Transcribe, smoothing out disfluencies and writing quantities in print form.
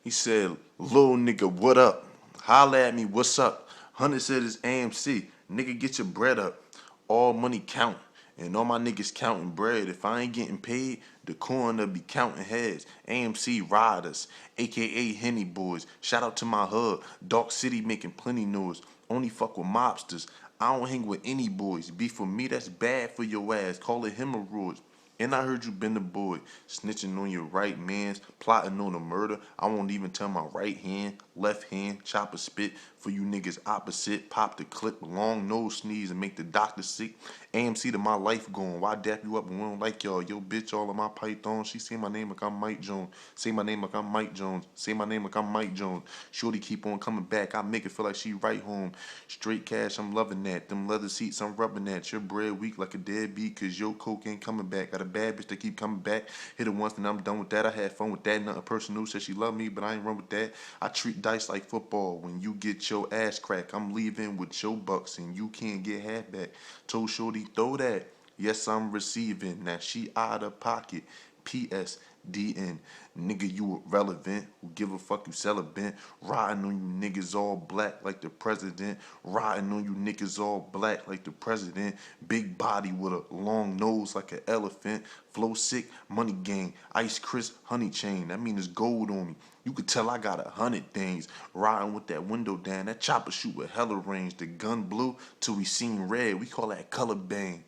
He said, "Little nigga, what up? Holla at me, what's up?" Hunter said it's AMC. Nigga, get your bread up. All money count. And all my niggas counting bread. If I ain't getting paid, the coroner be counting heads. AMC riders, aka Henny boys. Shout out to my hood. Dark City making plenty noise. Only fuck with mobsters. I don't hang with any boys. Beef with me, that's bad for your ass. Call it hemorrhoids. And I heard you been the boy, snitching on your right mans, plotting on a murder. I won't even tell my right hand, left hand, chop a spit for you niggas opposite. Pop the clip, long nose sneeze and make the doctor sick. AMC to my life going. Why dap you up when we don't like y'all? Yo, bitch, all of my python. She say my name like I'm Mike Jones. Say my name like I'm Mike Jones. Say my name like I'm Mike Jones. Shorty keep on coming back. I make it feel like she right home. Straight cash, I'm loving that. Them leather seats, I'm rubbing that. Your bread weak like a deadbeat, cause your coke ain't coming back. Got a bad bitch that keep coming back. Hit it once, then I'm done with that. I had fun with that. Nothing personal. Said she love me, but I ain't run with that. I treat dice like football. When you get your ass cracked, I'm leaving with your bucks, and you can't get half back. Told Shorty, throw that. Yes, I'm receiving. Now she out of pocket. PSDN. Nigga, you irrelevant. Who give a fuck, you celibate. Riding on you niggas all black like the president. Riding on you niggas all black like the president. Big body with a long nose like an elephant. Flow sick, money gang. Ice Chris, honey chain. That mean it's gold on me. You could tell I got 100 things. Riding with that window down. That chopper shoot with hella range. The gun blue till we seen red. We call that color bang.